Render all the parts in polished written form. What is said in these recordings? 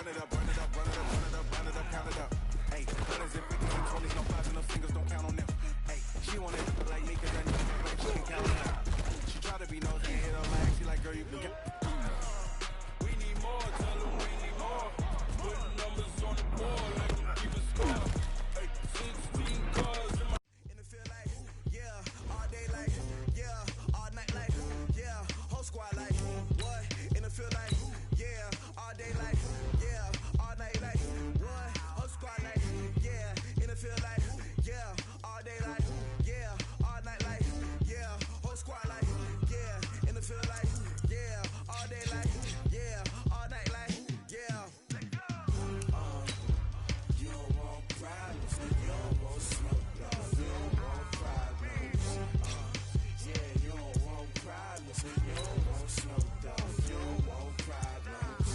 Run it up, run it up, run it up, run it up, run it up, count it up. Hey, 100s and 50s and 20s, no fives and no singles, don't count on them. Hey, she want it like me, cause I know she can count on them. She try to be nosy and hit her lag, she like, girl, you can get. We need more, tell them we need more. Putting numbers on the board, like we keep a score. Hey, 16 cars in my. In the field like, yeah, all day like, yeah, all night like, yeah, whole squad like, what? In the field like, yeah, all day like, yeah, all night like, what? Whole squad like, yeah, in the field like, yeah, all day like, yeah, all night like, yeah, whole squad like, yeah, in the field like, yeah, all day like, yeah, all night like, yeah. You don't want problems, you don't want smoke, dog. You don't want problems. Yeah, you don't want problems, you don't want smoke, dog. You don't want problems.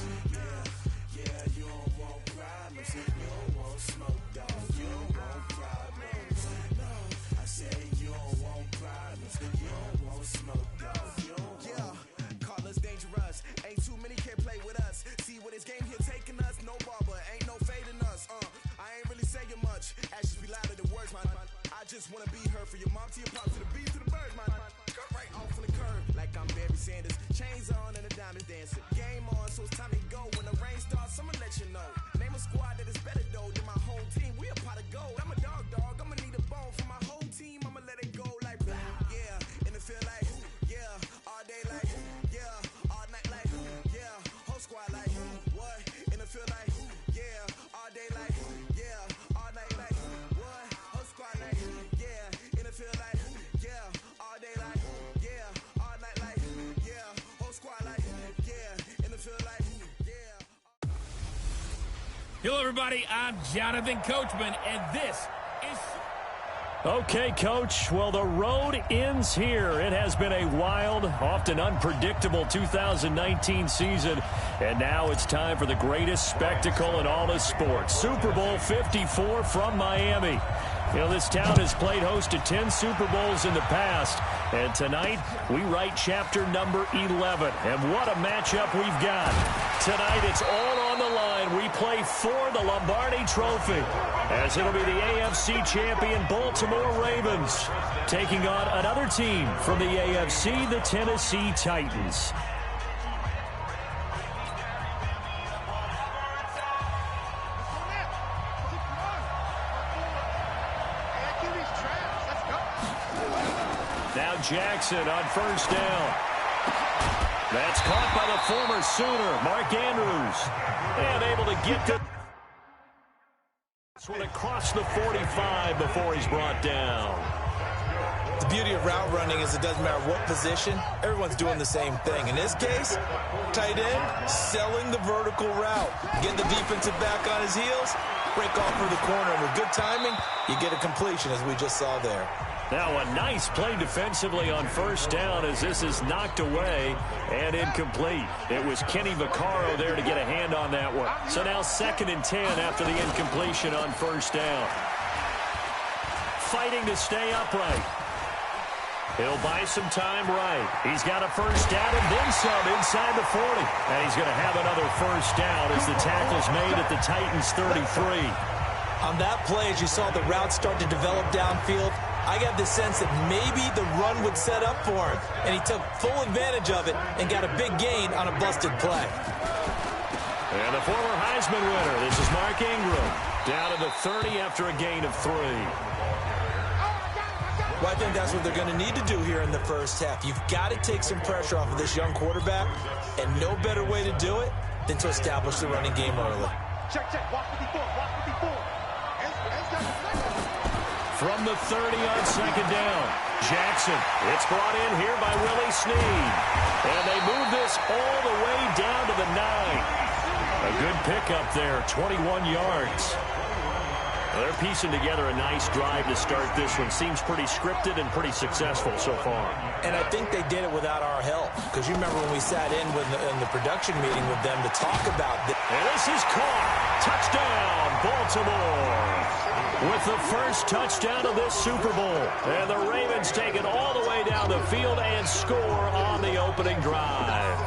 Yeah, you don't want problems, you don't want smoke, dog. You don't want problems. No, I said you don't want problems, you don't want smoke, dog. You don't want. Call us dangerous. Ain't too many can play with us. See what this game here taking us. No barber, ain't no fading us. I ain't really saying much. Actions be louder than words, man. I just wanna be heard for your mom to your pop to the beat to the birds, man. Cut right off on the curve like I'm Barry Sanders. Chains on and the diamonds dancing. Game on, so it's time to go. When the rain starts, I'ma let you know. Name a squad that is better though than my whole team. We a pot of gold. I'm a dog. I'ma need a bone for my whole team. I'ma let it go like blah. Yeah, in the field like, yeah, all day like, yeah, all night like, yeah, whole squad like, what? In the field like, yeah, all day like, yeah, all night like, what? Whole squad like, yeah, in the field like, yeah, all day like, yeah, all night like, yeah, whole squad like, yeah, in the field like, yeah. Hello, everybody. I'm Jonathan Coachman, and this is... Okay, Coach. Well, the road ends here. It has been a wild, often unpredictable 2019 season, and now it's time for the greatest spectacle in all of sports. Super Bowl 54 from Miami. You know, this town has played host to 10 Super Bowls in the past, and tonight we write chapter number 11. And what a matchup we've got. Tonight it's all on the line. We play for the Lombardi Trophy, as it'll be the AFC champion Baltimore Ravens taking on another team from the AFC, the Tennessee Titans. Now Jackson on first down. That's caught by the former Sooner, Mark Andrews. And able to get to this one across the 45 before he's brought down. The beauty of route running is it doesn't matter what position, everyone's doing the same thing. In this case, tight end, selling the vertical route. Get the defensive back on his heels, break off for the corner, and with good timing, you get a completion as we just saw there. Now a nice play defensively on first down as this is knocked away and incomplete. It was Kenny Vaccaro there to get a hand on that one. So now 2nd and 10 after the incompletion on first down. Fighting to stay upright. He'll buy some time right. He's got a first down and then some inside the 40. And he's going to have another first down as the tackle's made at the Titans 33. On that play, as you saw the route start to develop downfield, I got the sense that maybe the run would set up for him, and he took full advantage of it and got a big gain on a busted play. And the former Heisman winner, this is Mark Ingram, down to the 30 after a gain of 3. Well, I think that's what they're going to need to do here in the first half. You've got to take some pressure off of this young quarterback, and no better way to do it than to establish the running game early. Check, walk 54, walk 54. From the 30 on second down, Jackson. It's brought in here by Willie Snead. And they move this all the way down to the 9. A good pickup there, 21 yards. They're piecing together a nice drive to start this one. Seems pretty scripted and pretty successful so far. And I think they did it without our help. Because you remember when we sat in the production meeting with them to talk about this. And this is caught. Touchdown, Baltimore. With the first touchdown of this Super Bowl. And the Ravens take it all the way down the field and score on the opening drive.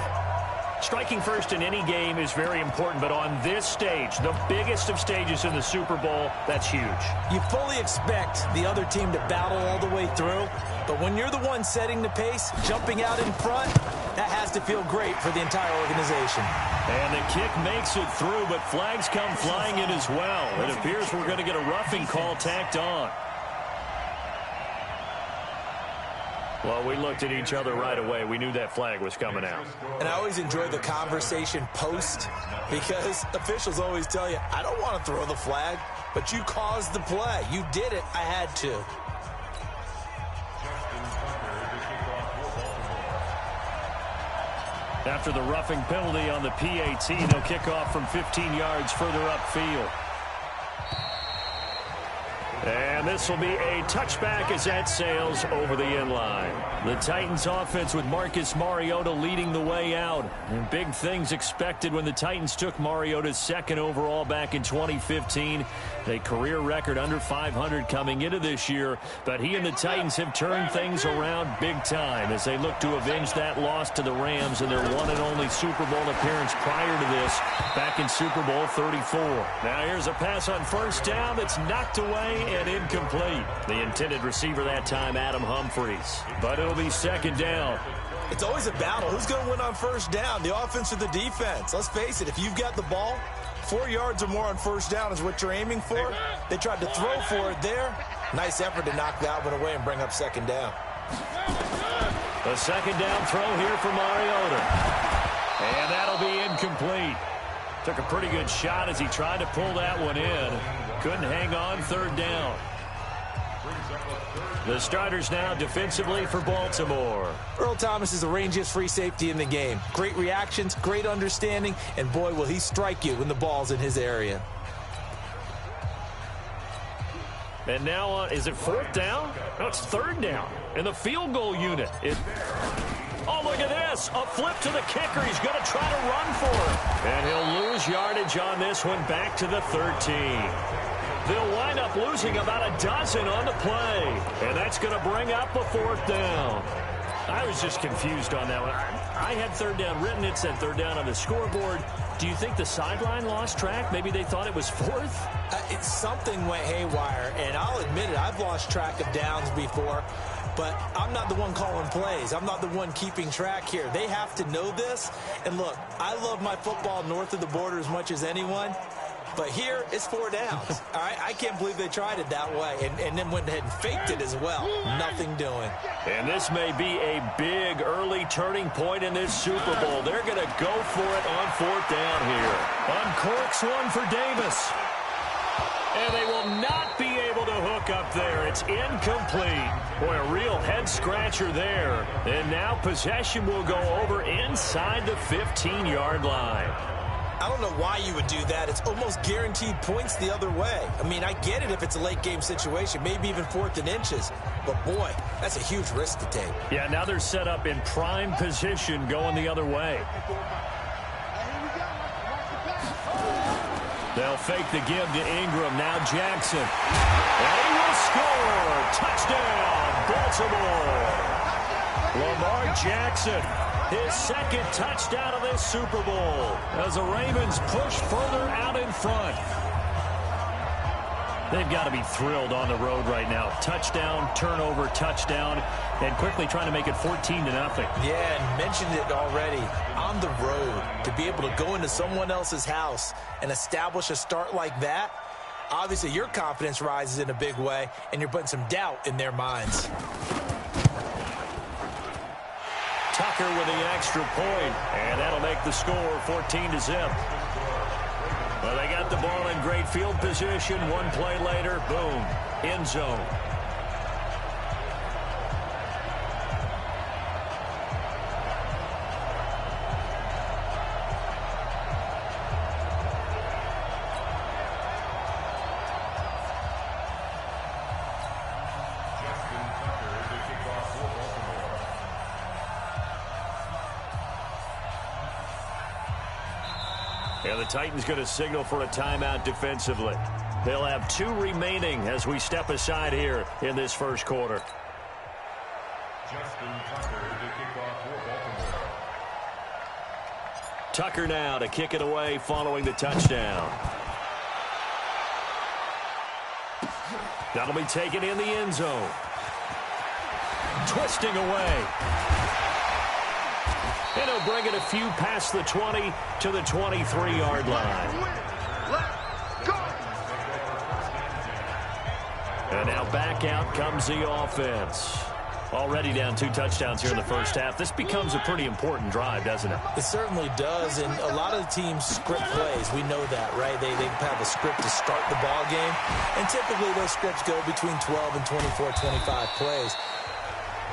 Striking first in any game is very important, but on this stage, the biggest of stages in the Super Bowl, that's huge. You fully expect the other team to battle all the way through, but when you're the one setting the pace, jumping out in front, that has to feel great for the entire organization. And the kick makes it through, but flags come flying in as well. It appears we're going to get a roughing call tacked on. Well, we looked at each other right away. We knew that flag was coming out. And I always enjoy the conversation post because officials always tell you, I don't want to throw the flag, but you caused the play. You did it. I had to. After the roughing penalty on the PAT, they'll kick off from 15 yards further upfield. And this will be a touchback as that sails over the end line. The Titans offense with Marcus Mariota leading the way out. And big things expected when the Titans took Mariota's second overall back in 2015. A career record under 500 coming into this year. But he and the Titans have turned things around big time as they look to avenge that loss to the Rams in their one and only Super Bowl appearance prior to this back in Super Bowl 34. Now here's a pass on first down that's knocked away and incomplete. The intended receiver that time, Adam Humphries. But it'll be second down. It's always a battle. Who's going to win on first down, the offense or the defense? Let's face it, if you've got the ball, 4 yards or more on first down is what you're aiming for. They tried to throw for it there. Nice effort to knock that one away and bring up second down. A second down throw here for Mariota. And that'll be incomplete. Took a pretty good shot as he tried to pull that one in. Couldn't hang on third down. The starters now defensively for Baltimore. Earl Thomas is the rangiest free safety in the game. Great reactions, great understanding, and boy, will he strike you when the ball's in his area. And now, is it fourth down? No, it's third down in the field goal unit. Oh, look at this. A flip to the kicker. He's going to try to run for it. And he'll lose yardage on this one back to the 13. They'll wind up losing about a dozen on the play. And that's going to bring up a fourth down. I was just confused on that one. I had third down written. It said third down on the scoreboard. Do you think the sideline lost track? Maybe they thought it was fourth? Something went haywire, and I'll admit it, I've lost track of downs before, but I'm not the one calling plays. I'm not the one keeping track here. They have to know this. And look, I love my football north of the border as much as anyone, but here it's 4 downs. All right, I can't believe they tried it that way and then went ahead and faked it as well. Nothing doing. And this may be a big early turning point in this Super Bowl. They're going to go for it on fourth down here. Uncorks one for Davis. And they will not be able to hook up there. It's incomplete. Boy, a real head-scratcher there. And now possession will go over inside the 15-yard line. I don't know why you would do that. It's almost guaranteed points the other way. I mean, I get it if it's a late-game situation, maybe even 4th and inches. But, boy, that's a huge risk to take. Yeah, now they're set up in prime position going the other way. They'll fake the give to Ingram. Now Jackson. And he will score. Touchdown, Baltimore. Lamar Jackson, his second touchdown of this Super Bowl as the Ravens push further out in front. They've got to be thrilled on the road right now. Touchdown, turnover, touchdown, and quickly trying to make it 14-0. Yeah, and mentioned it already. On the road, to be able to go into someone else's house and establish a start like that, obviously your confidence rises in a big way, and you're putting some doubt in their minds. Tucker with the extra point, and that'll make the score 14-0. Well, they got the ball in great field position. One play later, boom, end zone. And the Titans going to signal for a timeout defensively. They'll have 2 remaining as we step aside here in this first quarter. Justin Tucker to kick off for Baltimore. Tucker now to kick it away following the touchdown. That'll be taken in the end zone. Twisting away. And he'll bring it a few past the 20 to the 23-yard line. And now back out comes the offense. Already down 2 touchdowns here in the first half. This becomes a pretty important drive, doesn't it? It certainly does, and a lot of the teams script plays. We know that, right? They have a script to start the ball game, and typically those scripts go between 12 and 24, 25 plays.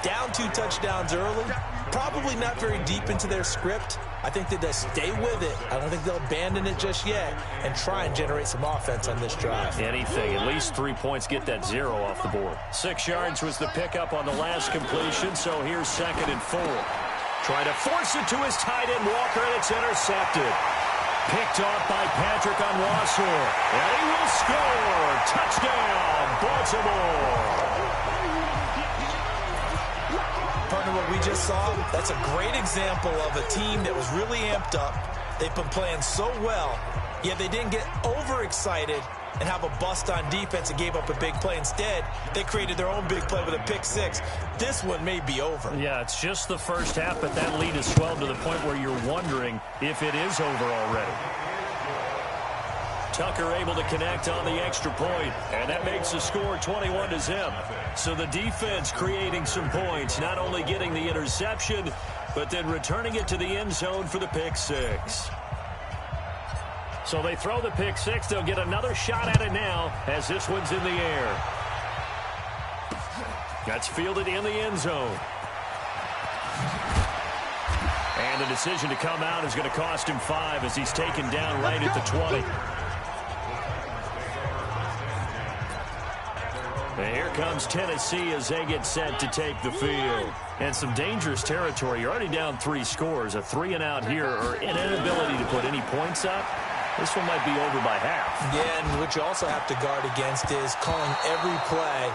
Down 2 touchdowns early, probably not very deep into their script. I think that they'll stay with it. I don't think they'll abandon it just yet and try and generate some offense on this drive. Anything. At least 3 points, get that 0 off the board. 6 yards was the pickup on the last completion, so here's 2nd and 4. Trying to force it to his tight end, Walker, and it's intercepted. Picked off by Patrick on Wassor. And he will score. Touchdown, Baltimore. Partner, what we just saw, that's a great example of a team that was really amped up. They've been playing so well, yet they didn't get overexcited and have a bust on defense and gave up a big play. Instead, they created their own big play with a pick 6. This one may be over. Yeah, it's just the first half, but that lead has swelled to the point where you're wondering if it is over already. Tucker able to connect on the extra point, and that makes the score 21-0. So the defense creating some points, not only getting the interception, but then returning it to the end zone for the pick 6. So they throw the pick 6. They'll get another shot at it now as this one's in the air. That's fielded in the end zone. And the decision to come out is going to cost him 5 as he's taken down right at the 20. And here comes Tennessee as they get set to take the field. And some dangerous territory. You're already down 3 scores. A 3-and-out here or an inability to put any points up. This one might be over by half. Yeah, and what you also have to guard against is calling every play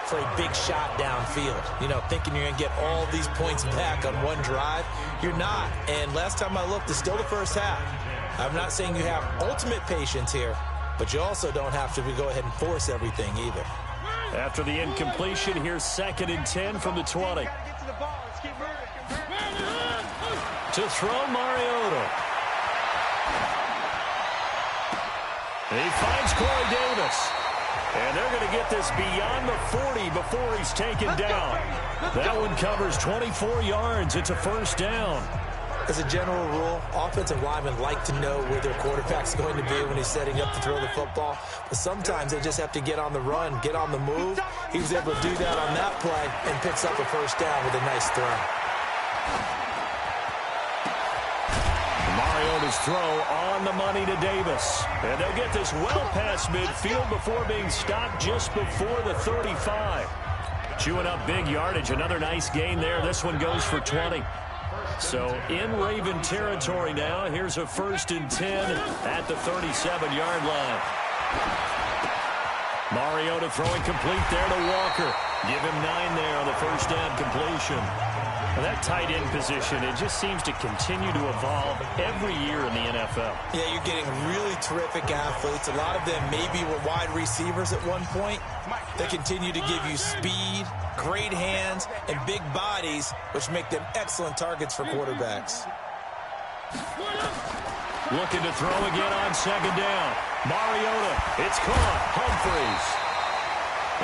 for a big shot downfield. You know, thinking you're going to get all these points back on one drive. You're not. And last time I looked, it's still the first half. I'm not saying you have ultimate patience here, but you also don't have to go ahead and force everything either. After the incompletion, here's 2nd and 10 from the 20. To throw, Mariota. He finds Corey Davis. And they're going to get this beyond the 40 before he's taken down. That one covers 24 yards. It's a first down. As a general rule, offensive linemen like to know where their quarterback's going to be when he's setting up to throw the football. But sometimes they just have to get on the run, get on the move. He was able to do that on that play and picks up a first down with a nice throw. Mariota's throw on the money to Davis. And they'll get this well past midfield before being stopped just before the 35. Chewing up big yardage. Another nice gain there. This one goes for 20. So in Raven territory now. Here's a 1st and 10 at the 37-yard line. Mariota throwing complete there to Walker. Give him 9 there on the first down completion. And that tight end position, it just seems to continue to evolve every year in the NFL. Yeah, you're getting really terrific athletes. A lot of them maybe were wide receivers at one point. They continue to give you speed, great hands, and big bodies, which make them excellent targets for quarterbacks. Looking to throw again on 2nd down. Mariota, it's caught. Humphreys.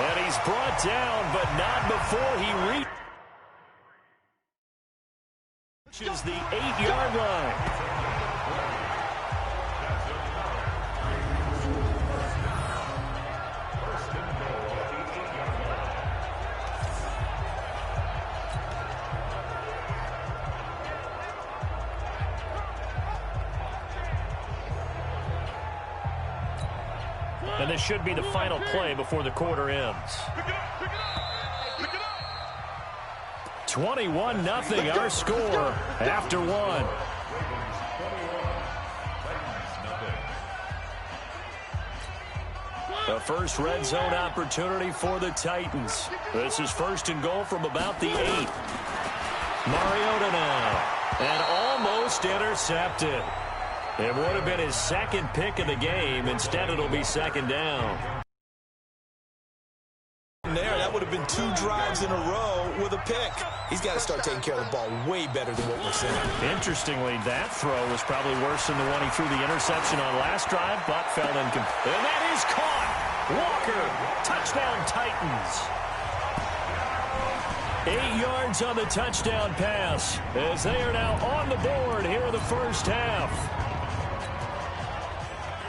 And he's brought down, but not before he reaches the 8-yard line. And this should be the final play before the quarter ends. 21-0 our score after 1. The first red zone opportunity for the Titans. This is 1st and goal from about the 8. Mariota now. And almost intercepted. It would have been his second pick of the game. Instead, it'll be second down. That would have been 2 drives in a row with a pick. He's got to start taking care of the ball way better than what we're seeing. Interestingly, that throw was probably worse than the one he threw the interception on last drive, but fell incomplete. And that is caught. Walker, touchdown Titans. 8 yards on the touchdown pass as they are now on the board here in the first half.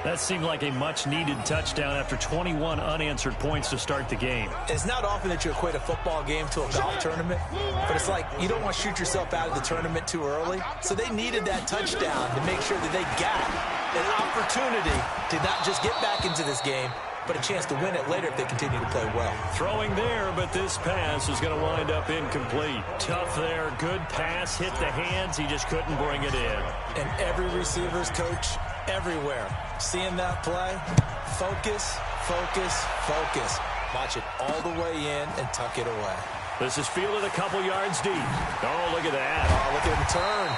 That seemed like a much-needed touchdown after 21 unanswered points to start the game. It's not often that you equate a football game to a golf tournament, but it's like you don't want to shoot yourself out of the tournament too early. So they needed that touchdown to make sure that they got an opportunity to not just get back into this game, but a chance to win it later if they continue to play well. Throwing there, but this pass is going to wind up incomplete. Tough there. Good pass. Hit the hands. He just couldn't bring it in. And every receiver's coach everywhere, seeing that play, focus, focus, focus. Watch it all the way in and tuck it away. This is fielded a couple yards deep. Oh, look at that. Oh, look at him turn.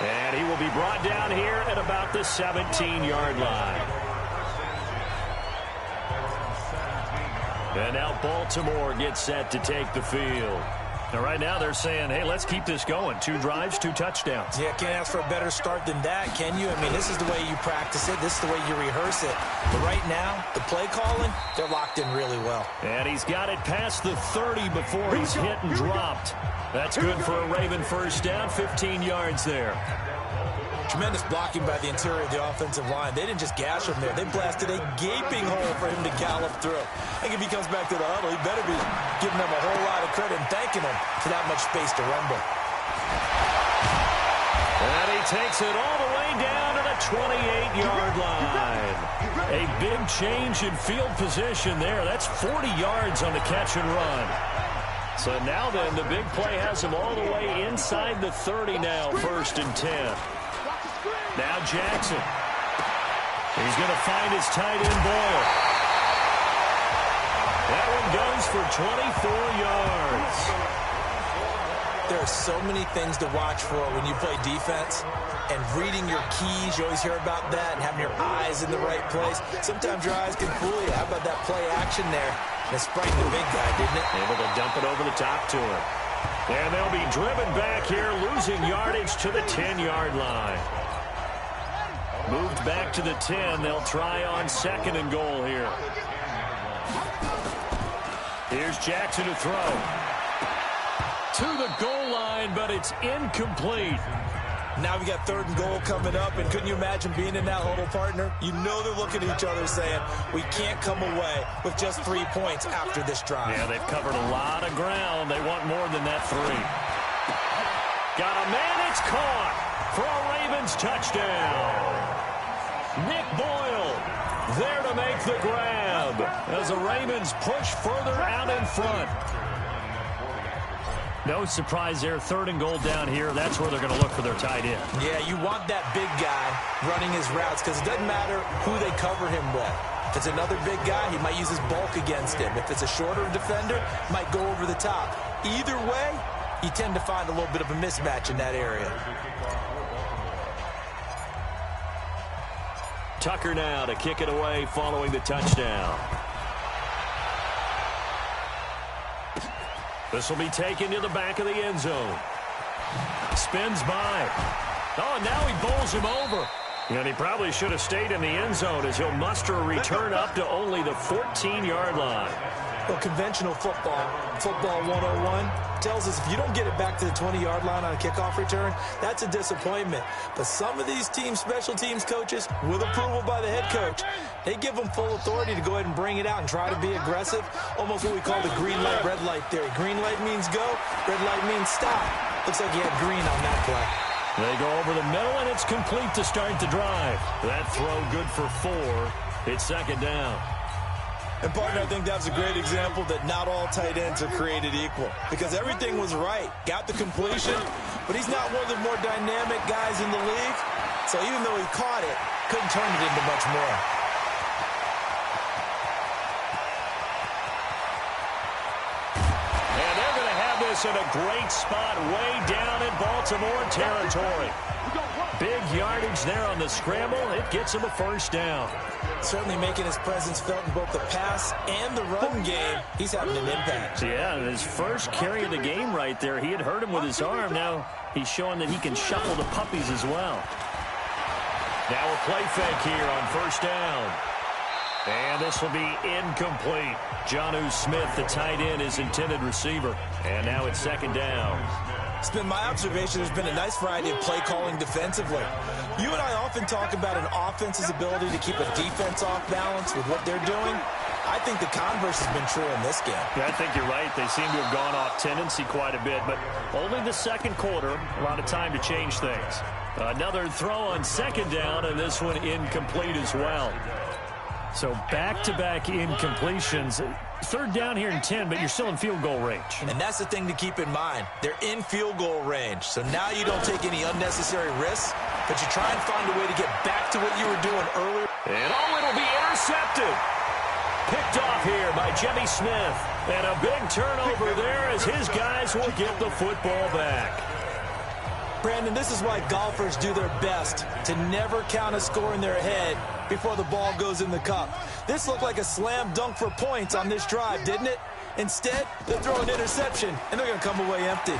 And he will be brought down here at about the 17-yard line. And now Baltimore gets set to take the field. Now, right now they're saying, hey, let's keep this going. 2 drives, 2 touchdowns. Yeah, can't ask for a better start than that, can you? I mean, this is the way you practice it. This is the way you rehearse it. But right now, the play calling, they're locked in really well. And he's got it past the 30 before he's hit and dropped. That's good for a Raven first down, 15 yards there. Tremendous blocking by the interior of the offensive line. They didn't just gash him there. They blasted a gaping hole for him to gallop through. I think if he comes back to the huddle, he better be giving them a whole lot of credit and thanking them for that much space to rumble. And he takes it all the way down to the 28-yard line. A big change in field position there. That's 40 yards on the catch and run. So now then, the big play has him all the way inside the 30 now, 1st and 10. Now Jackson. He's going to find his tight end Boyle. That one goes for 24 yards. There are so many things to watch for when you play defense. And reading your keys, you always hear about that, and having your eyes in the right place. Sometimes your eyes can fool you. How about that play action there? It frightened the big guy, didn't it? Able to dump it over the top to him. And they'll be driven back here, losing yardage to the 10-yard line. Moved back to the 10. They'll try on 2nd and goal here. Here's Jackson to throw. To the goal line, but it's incomplete. Now we got 3rd and goal coming up, and couldn't you imagine being in that huddle, partner? You know they're looking at each other saying, we can't come away with just 3 points after this drive. Yeah, they've covered a lot of ground. They want more than that 3. Got a man, it's caught for a Ravens touchdown. Nick Boyle there to make the grab as the Ravens push further out in front. No surprise there, 3rd and goal down here. That's where they're going to look for their tight end. Yeah, you want that big guy running his routes because it doesn't matter who they cover him with. If it's another big guy, he might use his bulk against him. If it's a shorter defender, might go over the top. Either way, you tend to find a little bit of a mismatch in that area. Tucker now to kick it away following the touchdown. This will be taken to the back of the end zone. Spins by. Oh, now he bowls him over. And he probably should have stayed in the end zone as he'll muster a return up to only the 14-yard line. Well, conventional football 101, tells us if you don't get it back to the 20-yard line on a kickoff return, that's a disappointment. But some of these teams, special teams coaches, with approval by the head coach, they give them full authority to go ahead and bring it out and try to be aggressive. Almost what we call the green light, red light theory. Green light means go, red light means stop. Looks like you had green on that play. They go over the middle, and it's complete to start the drive. That throw good for 4. It's 2nd down. And, partner, I think that's a great example that not all tight ends are created equal. Because everything was right. Got the completion, but he's not one of the more dynamic guys in the league. So even though he caught it, couldn't turn it into much more. And they're going to have this this in a great spot way down in Baltimore territory. Big yardage there on the scramble. It gets him a first down. Certainly making his presence felt in both the pass and the run game. He's having an impact. Yeah, his first carry of the game right there. He had hurt him with his arm. Now he's showing that he can shuffle the puppies as well. Now a play fake here on first down. And this will be incomplete. Jonnu Smith, the tight end, is intended receiver. And now it's second down. It's been my observation there's been a nice variety of play calling defensively. You and I often talk about an offense's ability to keep a defense off balance with what they're doing. I think the converse has been true in this game. Yeah, I think you're right. They seem to have gone off tendency quite a bit, but only the second quarter. A lot of time to change things. Another throw on second down, and this one incomplete as well. So back-to-back incompletions. Third down here in 10, but you're still in field goal range. And that's the thing to keep in mind. They're in field goal range. So now you don't take any unnecessary risks, but you try and find a way to get back to what you were doing earlier. And it'll be intercepted. Picked off here by Jimmy Smith. And a big turnover there as his guys will get the football back. Brandon, this is why golfers do their best to never count a score in their head before the ball goes in the cup. This looked like a slam dunk for points on this drive, didn't it? Instead, they throw an interception, and they're going to come away empty.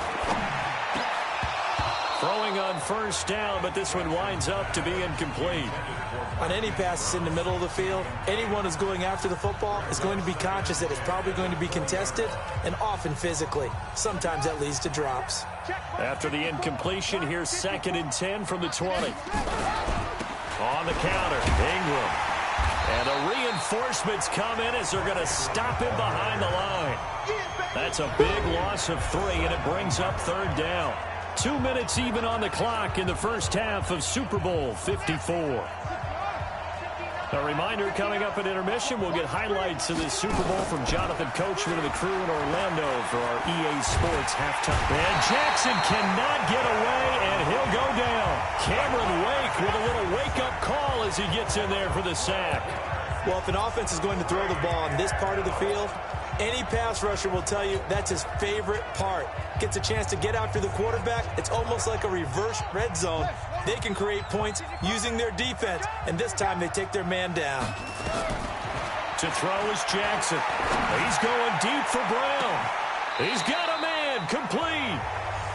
Throwing on first down, but this one winds up to be incomplete. On any passes in the middle of the field, anyone who's going after the football is going to be conscious that it's probably going to be contested, and often physically. Sometimes that leads to drops. After the incompletion, here's second and 10 from the 20. On the counter, Ingram. And the reinforcements come in as they're going to stop him behind the line. That's a big loss of 3, and it brings up third down. 2 minutes even on the clock in the first half of Super Bowl 54. A reminder, coming up at intermission, we'll get highlights of this Super Bowl from Jonathan Coachman and the crew in Orlando for our EA Sports halftime. And Jackson cannot get away, and he'll go down. Cameron Wake with a little wake-up call as he gets in there for the sack. Well, if an offense is going to throw the ball in this part of the field, any pass rusher will tell you that's his favorite part. Gets a chance to get after the quarterback. It's almost like a reverse red zone. They can create points using their defense, and this time they take their man down. To throw is Jackson. He's going deep for Brown. He's got a man, complete.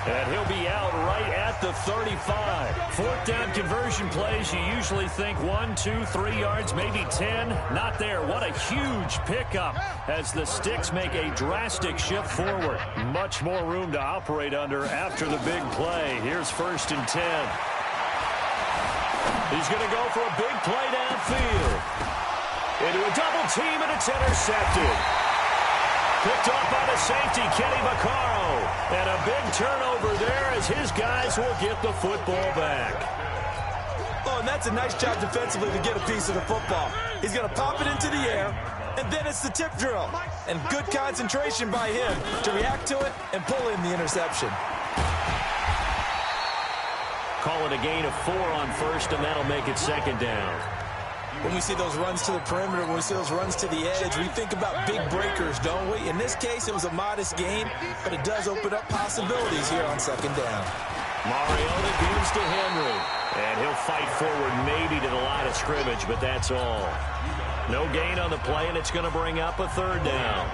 And he'll be out right at the 35. Fourth down conversion plays, you usually think 1, 2, 3 yards, maybe 10. Not there. What a huge pickup as the Sticks make a drastic shift forward. Much more room to operate under after the big play. Here's first and 10. He's going to go for a big play downfield. Into a double team, and it's intercepted. Picked off by the safety, Kenny Vaccaro. And a big turnover there as his guys will get the football back. Oh, and that's a nice job defensively to get a piece of the football. He's going to pop it into the air, and then it's the tip drill. And good concentration by him to react to it and pull in the interception. Call it a gain of 4 on first, and that'll make it second down. When we see those runs to the perimeter, when we see those runs to the edge, we think about big breakers, don't we? In this case, it was a modest gain, but it does open up possibilities here on second down. Mariota gives to Henry, and he'll fight forward maybe to the line of scrimmage, but that's all. No gain on the play, and it's going to bring up a third down.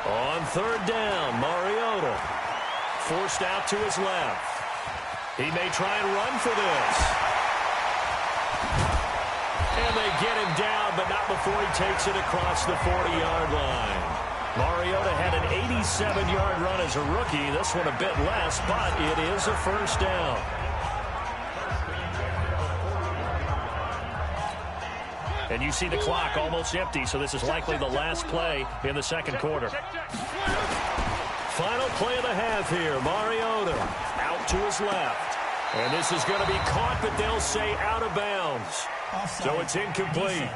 On third down, Mariota forced out to his left. He may try and run for this. And they get him down, but not before he takes it across the 40-yard line. Mariota had an 87-yard run as a rookie. This one a bit less, but it is a first down. And you see the clock almost empty, so this is likely the last play in the second quarter. Final play of the half here. Mariota out to his left. And this is going to be caught, but they'll say out of bounds. So it's incomplete.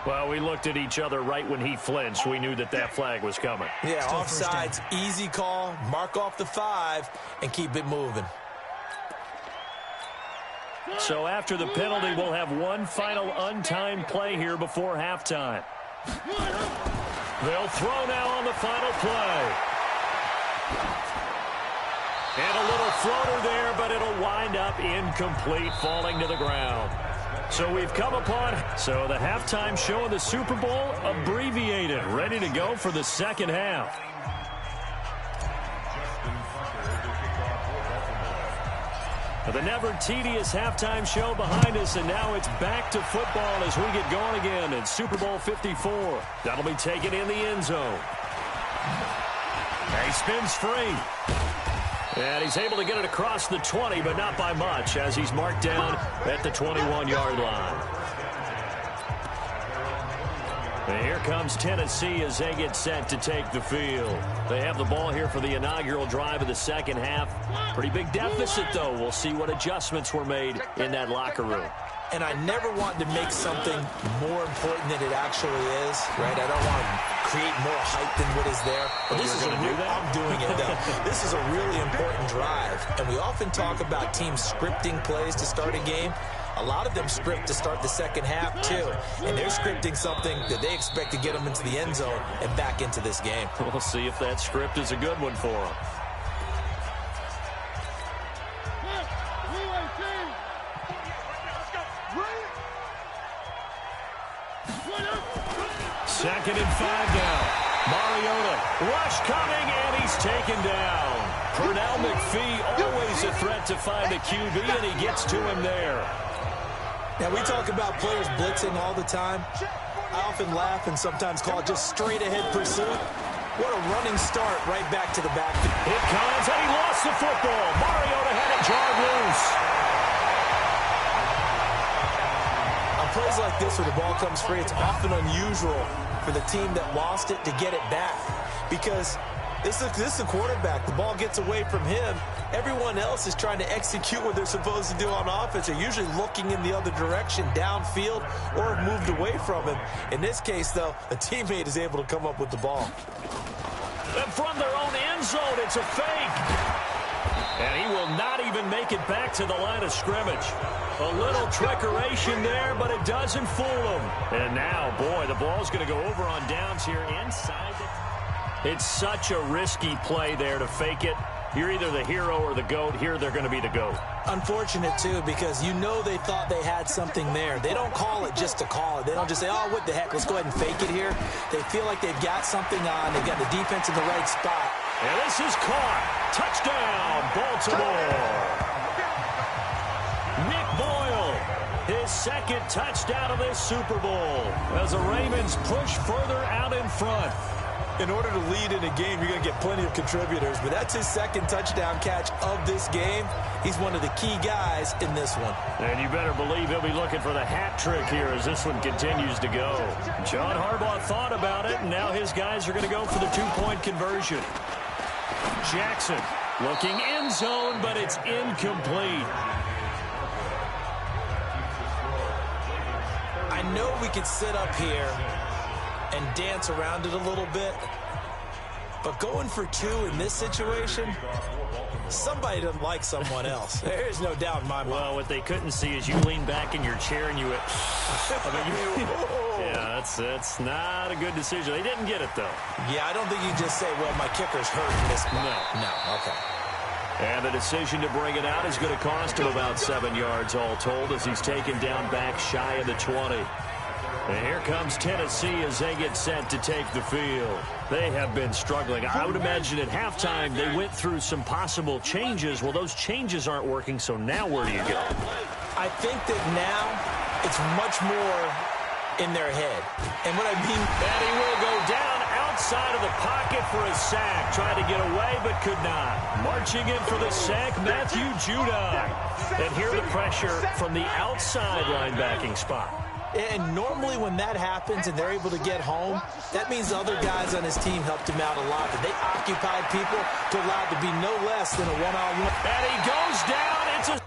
Well, we looked at each other right when he flinched. We knew that that flag was coming. Yeah, offsides, easy call, mark off the 5, and keep it moving. So after the penalty, we'll have one final untimed play here before halftime. They'll throw now on the final play. And a little floater there, but it'll wind up incomplete, falling to the ground. So we've come upon, so the halftime show of the Super Bowl abbreviated, ready to go for the second half. The never-tedious halftime show behind us, and now it's back to football as we get going again in Super Bowl 54. That'll be taken in the end zone. He spins free. And he's able to get it across the 20, but not by much, as he's marked down at the 21-yard line. And here comes Tennessee as they get set to take the field. They have the ball here for the inaugural drive of the second half. Pretty big deficit, though. We'll see what adjustments were made in that locker room. And I never want to make something more important than it actually is, right? I don't want to create more hype than what is there. But this is I'm doing it, though. This is a really important drive. And we often talk about teams scripting plays to start a game. A lot of them script to start the second half, too. And they're scripting something that they expect to get them into the end zone and back into this game. We'll see if that script is a good one for them. Second and 5 now. Mariota, rush coming, and he's taken down. Pernell McPhee, always a threat to find a QB, and he gets to him there. Now, we talk about players blitzing all the time. I often laugh and sometimes call it just straight-ahead pursuit. What a running start right back to the backfield. It comes, and he lost the football. Mariota had it jarred loose. On plays like this where the ball comes free, it's often unusual for the team that lost it to get it back. Because this is the quarterback. The ball gets away from him. Everyone else is trying to execute what they're supposed to do on offense. They're usually looking in the other direction, downfield, or have moved away from him. In this case, though, a teammate is able to come up with the ball. And from their own end zone, it's a fake. And he will not even make it back to the line of scrimmage. A little trickeration there, but it doesn't fool him. And now, boy, the ball's going to go over on downs here inside. It's such a risky play there to fake it. You're either the hero or the GOAT. Here they're going to be the GOAT. Unfortunate, too, because you know they thought they had something there. They don't call it just to call it. They don't just say, oh, what the heck, let's go ahead and fake it here. They feel like they've got something on. They've got the defense in the right spot. And this is caught. Touchdown, Baltimore. Nick Boyle, his second touchdown of this Super Bowl as the Ravens push further out in front. In order to lead in a game, you're going to get plenty of contributors, but that's his second touchdown catch of this game. He's one of the key guys in this one. And you better believe he'll be looking for the hat trick here as this one continues to go. John Harbaugh thought about it, and now his guys are going to go for the two-point conversion. Jackson looking end zone, but it's incomplete. I know we could sit up here and dance around it a little bit, but going for two in this situation, somebody doesn't like someone else. There's no doubt in my mind. Well, what they couldn't see is you lean back in your chair and you went, yeah, that's not a good decision. They didn't get it, though. Yeah, I don't think you just say, well, my kicker's hurt in this spot. No, okay. And the decision to bring it out is going to cost him about 7 yards all told as he's taken down back shy of the 20. And here comes Tennessee as they get set to take the field. They have been struggling. I would imagine at halftime they went through some possible changes. Well, those changes aren't working, so now where do you go? I think that now it's much more in their head. And what I mean... And he will go down outside of the pocket for a sack. Tried to get away, but could not. Marching in for the sack, Matthew Judon. And here the pressure from the outside linebacking spot. And normally when that happens and they're able to get home, that means the other guys on his team helped him out a lot. That they occupied people to allow it to be no less than a one-on-one. And he goes down. It's a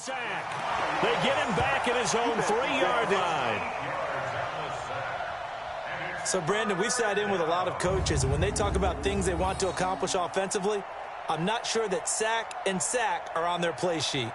sack. They get him back at his own 3-yard line. So, Brandon, we've sat in with a lot of coaches, and when they talk about things they want to accomplish offensively, I'm not sure that sack and sack are on their play sheet.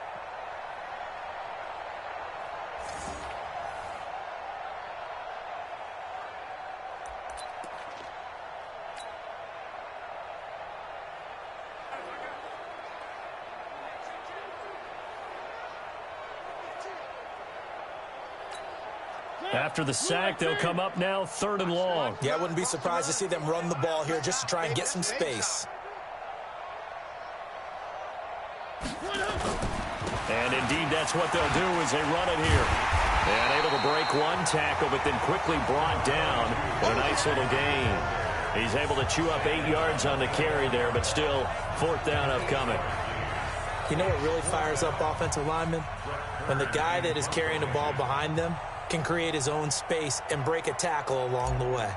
After the sack, they'll come up now 3rd and long. Yeah, I wouldn't be surprised to see them run the ball here just to try and get some space. And indeed, that's what they'll do as they run it here. And able to break one tackle, but then quickly brought down in a nice little gain. He's able to chew up 8 yards on the carry there, but still 4th down upcoming. You know what really fires up offensive linemen? When the guy that is carrying the ball behind them can create his own space and break a tackle along the way.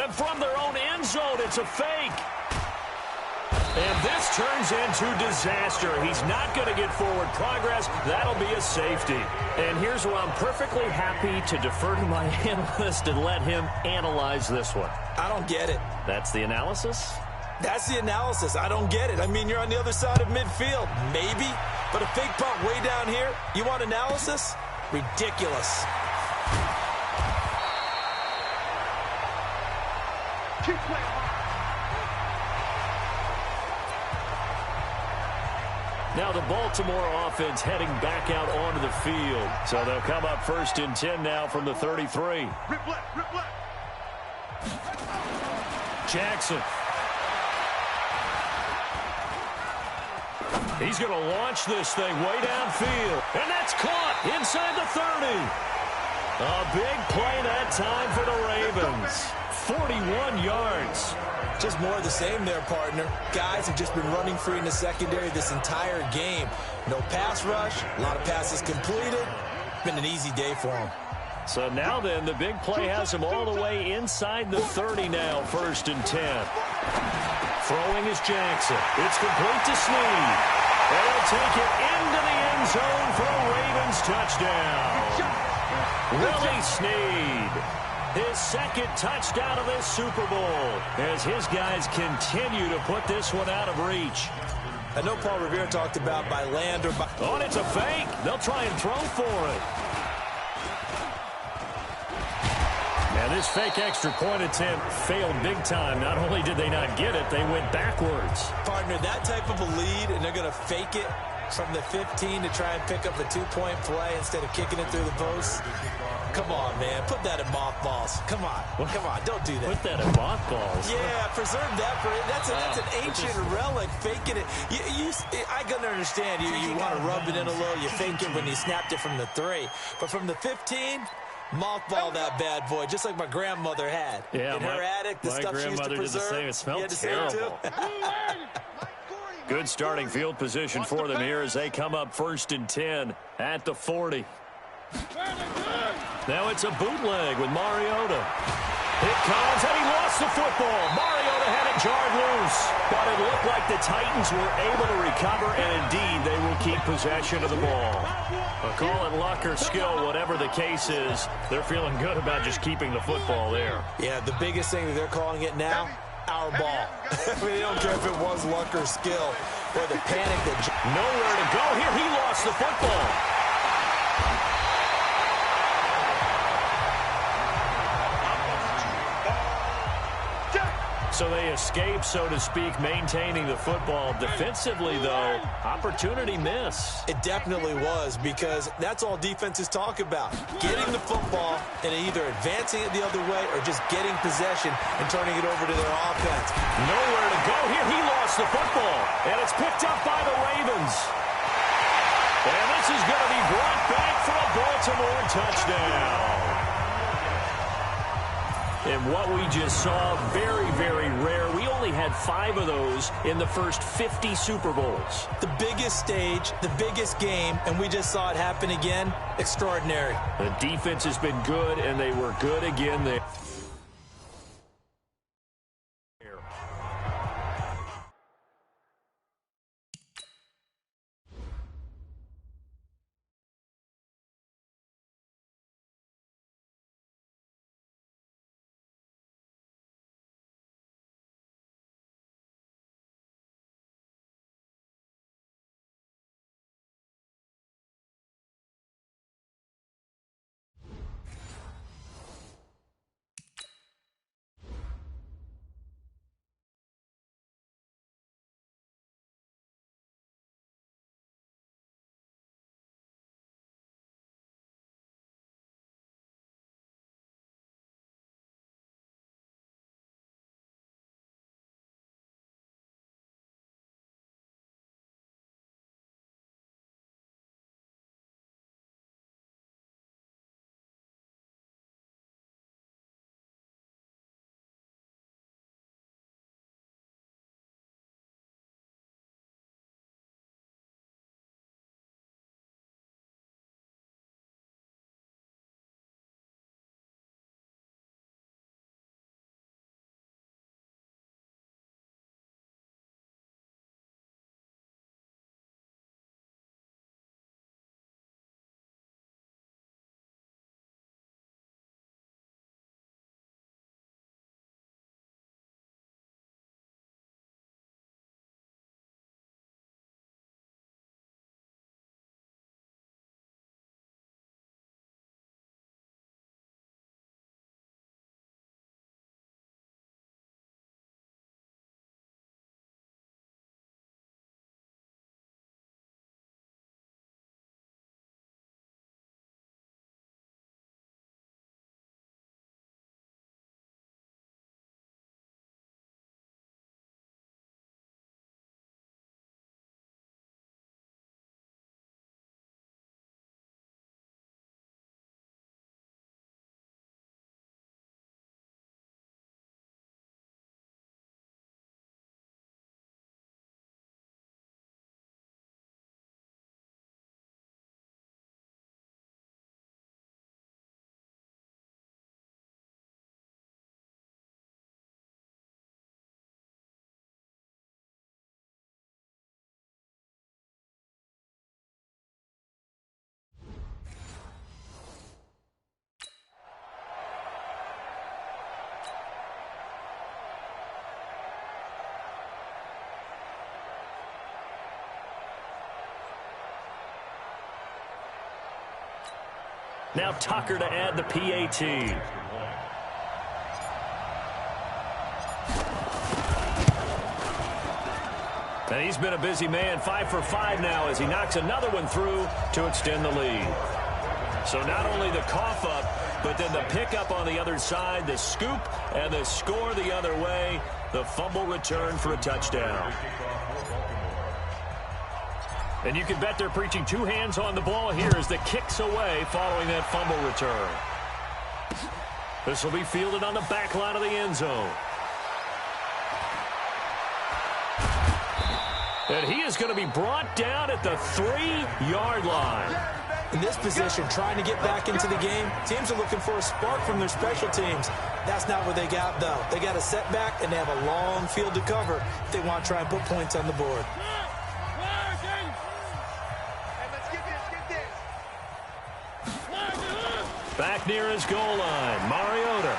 And from their own end zone, it's a fake. And this turns into disaster. He's not going to get forward progress. That'll be a safety. And here's where I'm perfectly happy to defer to my analyst and let him analyze this one. I don't get it. That's the analysis? That's the analysis. I don't get it. I mean, you're on the other side of midfield. Maybe. But a fake punt way down here, you want analysis? Ridiculous. Now the Baltimore offense heading back out onto the field. So they'll come up 1st and 10 now from the 33. Rip left. Jackson. He's going to launch this thing way downfield. And that's caught inside the 30. A big play that time for the Ravens. 41 yards. Just more of the same there, partner. Guys have just been running free in the secondary this entire game. No pass rush, a lot of passes completed. Been an easy day for them. So now then, the big play has him all the way inside the 30 now, 1st and 10. Throwing is Jackson. It's complete to Snead. And he'll take it into the end zone for a Ravens touchdown. Willie Snead. His 2nd touchdown of this Super Bowl as his guys continue to put this one out of reach. I know Paul Revere talked about by land or by... Oh, and it's a fake. They'll try and throw for it. And this fake extra point attempt failed big time. Not only did they not get it, they went backwards. Partner, that type of a lead, and they're going to fake it from the 15 to try and pick up a 2-point play instead of kicking it through the post. Come on, man. Put that in mothballs. Come on. Come on. Don't do that. Put that in mothballs. Yeah, preserve that for it. That's an ancient relic, faking it. I can understand you want to rub it in a little. You fake it when you snapped it from the 3. But from the 15, mothball that bad boy, just like my grandmother had. Yeah, in her attic, the stuff she used to preserve. It smelled terrible. Good starting field position for them here as they come up 1st and 10 at the 40. Now it's a bootleg with Mariota. It comes, and he lost the football. Mariota had it jarred loose. But it looked like the Titans were able to recover, and indeed they will keep possession of the ball. Call it luck or skill, whatever the case is, they're feeling good about just keeping the football there. Yeah, the biggest thing that they're calling it now, our ball. I mean, they don't care if it was luck or skill. Or the panic that... Nowhere to go here. He lost the football. So they escape, so to speak, maintaining the football. Defensively, though, opportunity miss. It definitely was, because that's all defenses talk about. Getting the football and either advancing it the other way or just getting possession and turning it over to their offense. Nowhere to go here. He lost the football, and it's picked up by the Ravens. And this is going to be brought back for a Baltimore touchdown. And what we just saw, very, very rare. We only had 5 of those in the first 50 Super Bowls. The biggest stage, the biggest game, and we just saw it happen again. Extraordinary. The defense has been good, and they were good again there. Now Tucker to add the PAT. And he's been a busy man, 5 for 5 now as he knocks another one through to extend the lead. So not only the cough up, but then the pickup on the other side, the scoop, and the score the other way, the fumble return for a touchdown. And you can bet they're preaching two hands on the ball here as the kick's away following that fumble return. This will be fielded on the back line of the end zone. And he is going to be brought down at the 3-yard line. In this position, trying to get back into the game, teams are looking for a spark from their special teams. That's not what they got, though. They got a setback, and they have a long field to cover if they want to try and put points on the board. Back near his goal line, Mariota.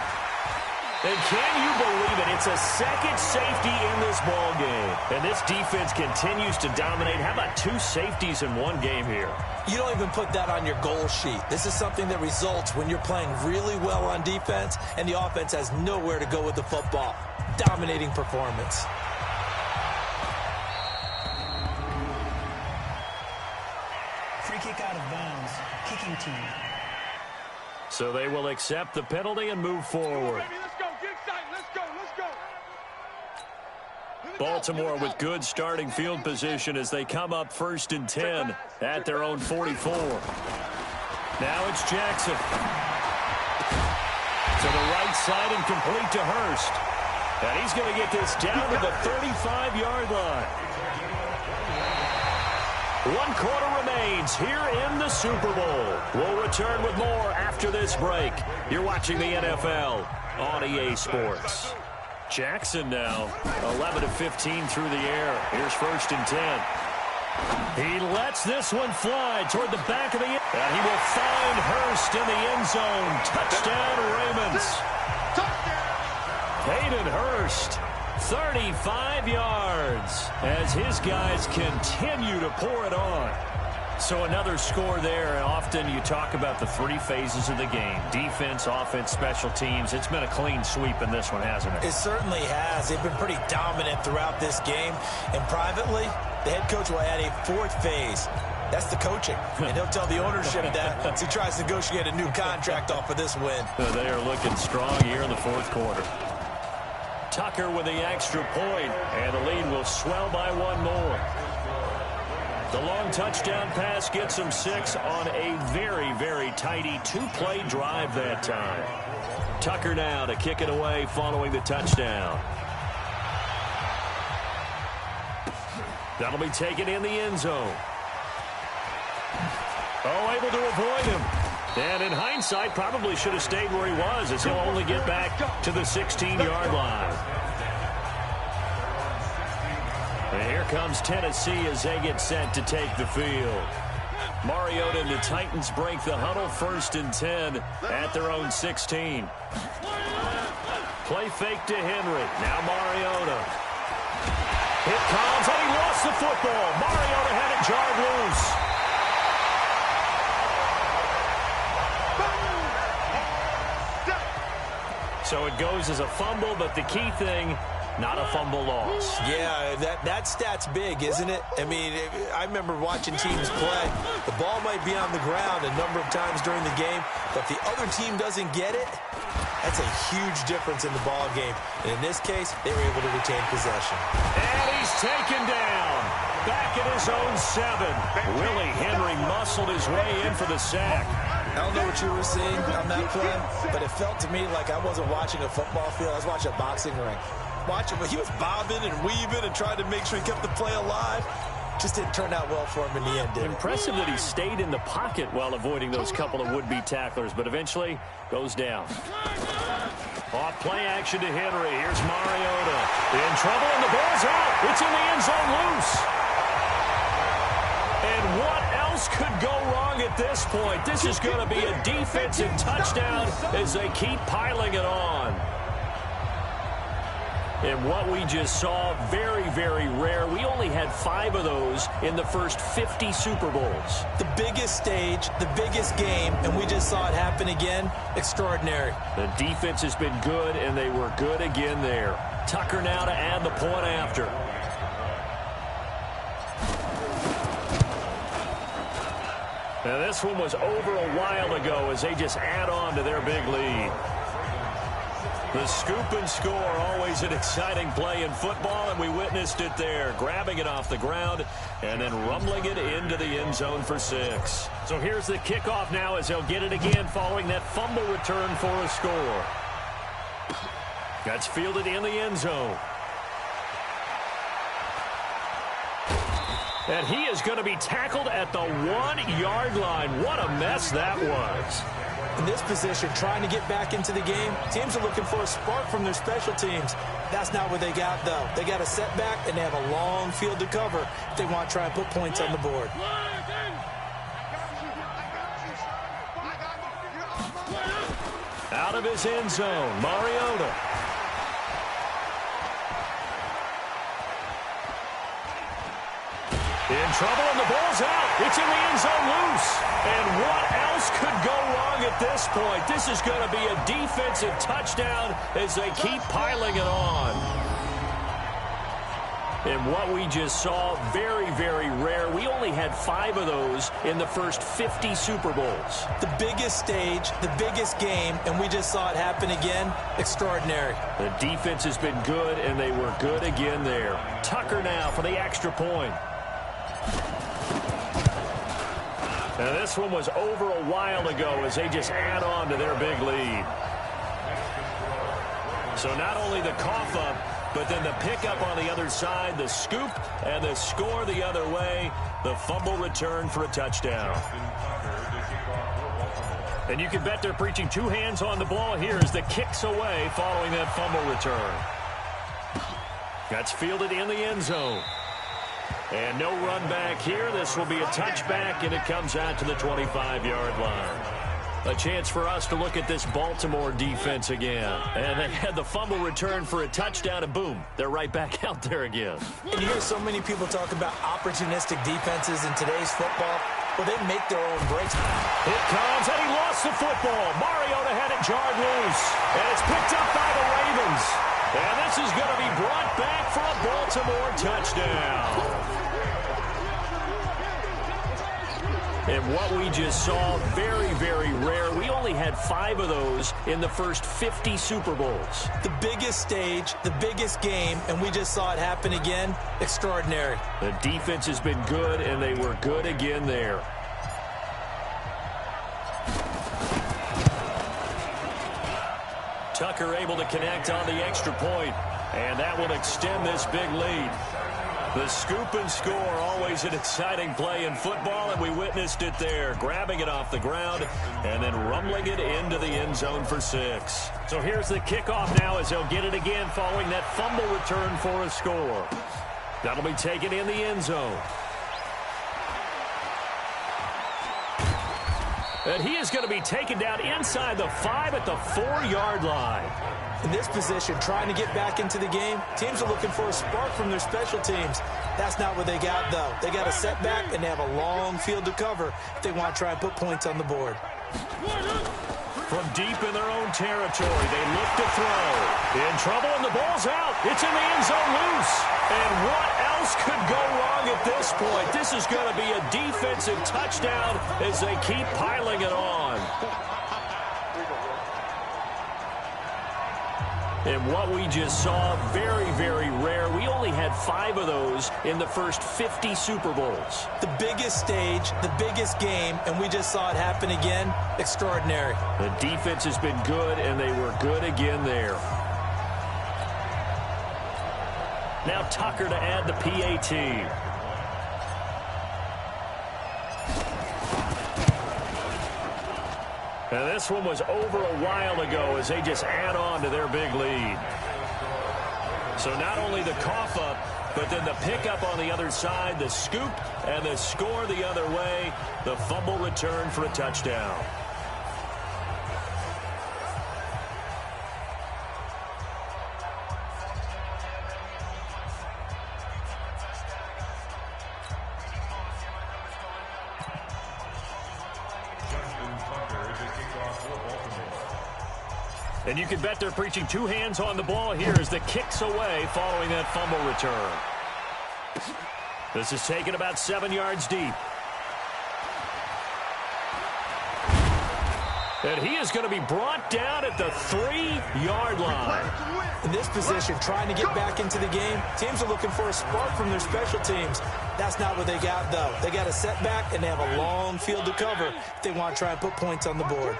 And can you believe it? It's a second safety in this ball game. And this defense continues to dominate. How about two safeties in one game here? You don't even put that on your goal sheet. This is something that results when you're playing really well on defense and the offense has nowhere to go with the football. Dominating performance. Free kick out of bounds. Kicking team. So they will accept the penalty and move forward. Baltimore with good starting field position as they come up 1st and 10 at their own 44. Now it's Jackson. To the right side and complete to Hurst. And he's going to get this down to the 35-yard line. 1 quarter remains here in the Super Bowl. We'll return with more after this break. You're watching the NFL on EA Sports. Jackson now, 11 of 15 through the air. Here's 1st and 10. He lets this one fly toward the back of the end. And he will find Hurst in the end zone. Touchdown, Ravens. Hayden Hurst, 35 yards as his guys continue to pour it on. So another score there, and often you talk about the 3 phases of the game. Defense, offense, special teams. It's been a clean sweep in this one, hasn't it? It certainly has. They've been pretty dominant throughout this game. And privately, the head coach will add a 4th phase. That's the coaching. And he'll tell the ownership that as he tries to negotiate a new contract off of this win. They are looking strong here in the 4th quarter. Tucker with the extra point, and the lead will swell by 1 more. The long touchdown pass gets him 6 on a very, very tidy 2-play drive that time. Tucker now to kick it away following the touchdown. That'll be taken in the end zone. Oh, able to avoid him. And in hindsight, probably should have stayed where he was as he'll only get back to the 16-yard line. And here comes Tennessee as they get set to take the field. Mariota and the Titans break the huddle 1st and 10 at their own 16. Play fake to Henry. Now Mariota. It comes, and he lost the football. Mariota had it jarred loose. So it goes as a fumble, but the key thing, not a fumble loss. Yeah, that stat's big, isn't it? I mean, I remember watching teams play. The ball might be on the ground a number of times during the game, but if the other team doesn't get it, that's a huge difference in the ball game. And in this case, they were able to retain possession. And he's taken down. Back at his own 7. Willie Henry muscled his way in for the sack. I don't know what you were seeing on that play, but it felt to me like I wasn't watching a football field. I was watching a boxing ring. He was bobbing and weaving and trying to make sure he kept the play alive. Just didn't turn out well for him in the end, did it? Impressive that he stayed in the pocket while avoiding those couple of would-be tacklers, but eventually goes down. Off play action to Henry. Here's Mariota. In trouble, and the ball's out. It's in the end zone loose. And what else could go wrong at this point? This is going to be a defensive touchdown as they keep piling it on. And what we just saw, very, very rare. We only had 5 of those in the first 50 Super Bowls. The biggest stage, the biggest game, and we just saw it happen again. Extraordinary. The defense has been good, and they were good again there. Tucker now to add the point after. Now this one was over a while ago as they just add on to their big lead. The scoop and score, always an exciting play in football, and we witnessed it there, grabbing it off the ground and then rumbling it into the end zone for 6. So here's the kickoff now as they'll get it again following that fumble return for a score. That's fielded in the end zone. And he is going to be tackled at the 1-yard line. What a mess that was. In this position, trying to get back into the game, teams are looking for a spark from their special teams. That's not what they got, though. They got a setback, and they have a long field to cover if they want to try and put points on the board. Out of his end zone, Mariota. In trouble, and the ball's out. It's in the end zone loose. And what else could go wrong at this point? This is going to be a defensive touchdown as they keep piling it on. And what we just saw, very, very rare. We only had 5 of those in the first 50 Super Bowls. The biggest stage, the biggest game, and we just saw it happen again. Extraordinary. The defense has been good, and they were good again there. Tucker now for the extra point. Now this one was over a while ago as they just add on to their big lead. So not only the cough up, but then the pickup on the other side, the scoop, and the score the other way, the fumble return for a touchdown. And you can bet they're preaching 2 hands on the ball here as the kick's away following that fumble return. That's fielded in the end zone. And no run back here. This will be a touchback, and it comes out to the 25-yard line. A chance for us to look at this Baltimore defense again. And they had the fumble return for a touchdown, and boom, they're right back out there again. And you hear so many people talk about opportunistic defenses in today's football. Well, they make their own breaks. It comes, and he lost the football. Mariota had it jarred loose, and it's picked up by the Ravens. And this is going to be brought back for a Baltimore touchdown. And what we just saw, very, very rare. We only had 5 of those in the first 50 Super Bowls. The biggest stage, the biggest game, and we just saw it happen again. Extraordinary. The defense has been good, and they were good again there. Tucker able to connect on the extra point, and that will extend this big lead. The scoop and score, always an exciting play in football, and we witnessed it there, grabbing it off the ground and then rumbling it into the end zone for 6. So here's the kickoff now as they'll get it again following that fumble return for a score. That'll be taken in the end zone. And he is going to be taken down inside the 5 at the 4-yard line. In this position, trying to get back into the game, teams are looking for a spark from their special teams. That's not what they got, though. They got a setback, and they have a long field to cover if they want to try and put points on the board. From deep in their own territory, they look to throw. In trouble, and the ball's out. It's in the end zone loose. And what else could go wrong at this point? This is going to be a defensive touchdown as they keep piling it on. And what we just saw, very, very rare. We only had 5 of those in the first 50 Super Bowls. The biggest stage, the biggest game, and we just saw it happen again. Extraordinary. The defense has been good, and they were good again there. Now Tucker to add the PAT. And this one was over a while ago as they just add on to their big lead. So not only the cough up, but then the pickup on the other side, the scoop, and the score the other way, the fumble return for a touchdown. And you can bet they're preaching two hands on the ball here as the kick's away following that fumble return. This is taken about 7 yards deep. And he is going to be brought down at the 3-yard line. In this position, trying to get back into the game, teams are looking for a spark from their special teams. That's not what they got, though. They got a setback, and they have a long field to cover if they want to try and put points on the board.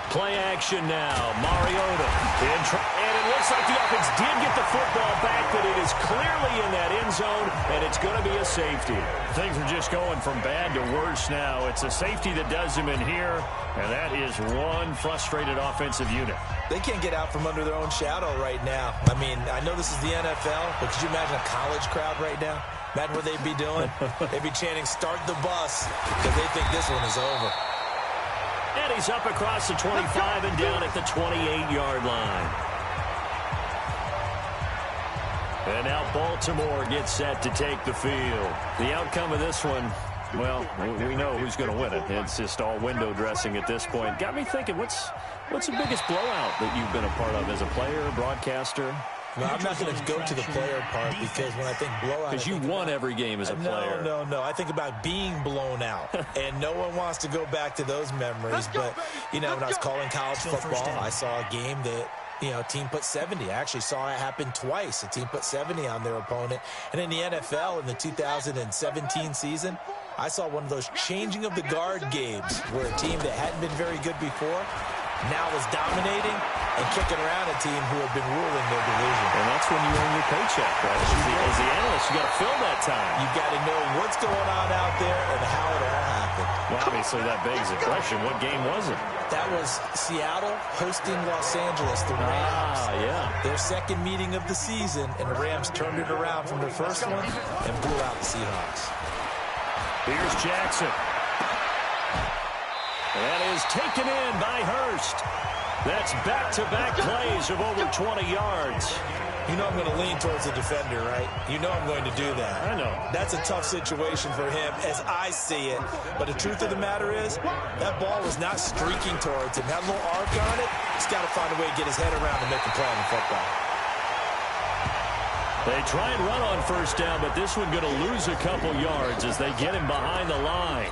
Play action now. Mariota. And it looks like the offense did get the football back, but it is clearly in that end zone, and it's going to be a safety. Things are just going from bad to worse now. It's a safety that does him in here, and that is one frustrated offensive unit. They can't get out from under their own shadow right now. I mean, I know this is the NFL, but could you imagine a college crowd right now? Imagine what they'd be doing. They'd be chanting, "Start the bus," because they think this one is over. And he's up across the 25 and down at the 28-yard line. And now Baltimore gets set to take the field. The outcome of this one, well, we know who's going to win it. It's just all window dressing at this point. Got me thinking, what's the biggest blowout that you've been a part of as a player, broadcaster? Well, I'm not going to go to the player part because when I think blowout... Because you won every game as a player. No. I think about being blown out. And no one wants to go back to those memories. But, you know, when I was calling college football, I saw a game that, you know, a team put 70. I actually saw it happen twice. A team put 70 on their opponent. And in the NFL, in the 2017 season, I saw one of those changing of the guard games where a team that hadn't been very good before now was dominating and kicking around a team who had been ruling their division. And that's when you earn your paycheck, right? As the analyst, you got to fill that time. You got to know what's going on out there and how it all happened. Well, obviously, that begs the question, what game was it? That was Seattle hosting Los Angeles, the Rams. Yeah. Their second meeting of the season, and the Rams turned it around from their first one and blew out the Seahawks. Here's Jackson. That is taken in by Hurst. That's back-to-back plays of over 20 yards. You know I'm going to lean towards the defender, right? You know I'm going to do that. I know. That's a tough situation for him as I see it. But the truth of the matter is, that ball was not streaking towards him. Had a little arc on it. He's got to find a way to get his head around and make a play on the football. They try and run on first down, but this one going to lose a couple yards as they get him behind the line.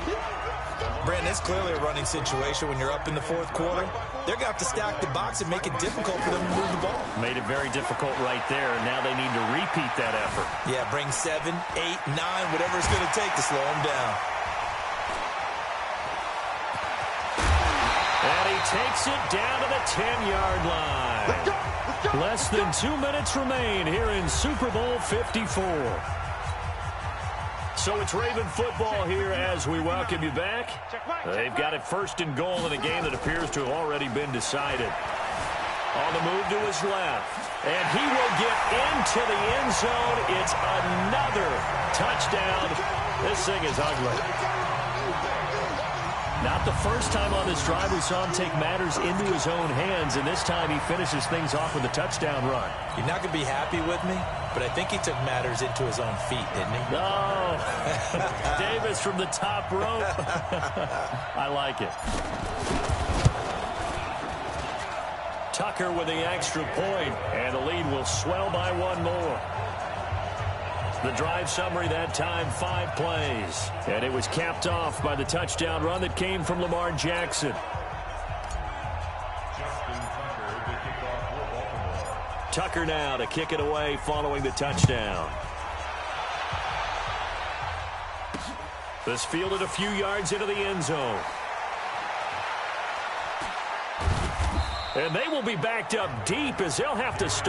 Brandon, it's clearly a running situation when you're up in the fourth quarter. They're going to have to stack the box and make it difficult for them to move the ball. Made it very difficult right there. Now they need to repeat that effort. Yeah, bring 7, 8, 9, whatever it's going to take to slow them down. And he takes it down to the 10-yard line. Less than 2 minutes remain here in Super Bowl 54. So it's Raven football here as we welcome you back. They've got it first and goal in a game that appears to have already been decided. On the move to his left. And he will get into the end zone. It's another touchdown. This thing is ugly. Not the first time on this drive we saw him take matters into his own hands, and this time he finishes things off with a touchdown run. You're not going to be happy with me, but I think he took matters into his own feet, didn't he? No. Davis from the top rope. I like it. Tucker with the extra point, and the lead will swell by one more. The drive summary that time, 5 plays. And it was capped off by the touchdown run that came from Lamar Jackson. Tucker now to kick it away following the touchdown. This fielded a few yards into the end zone. And they will be backed up deep as they'll have to start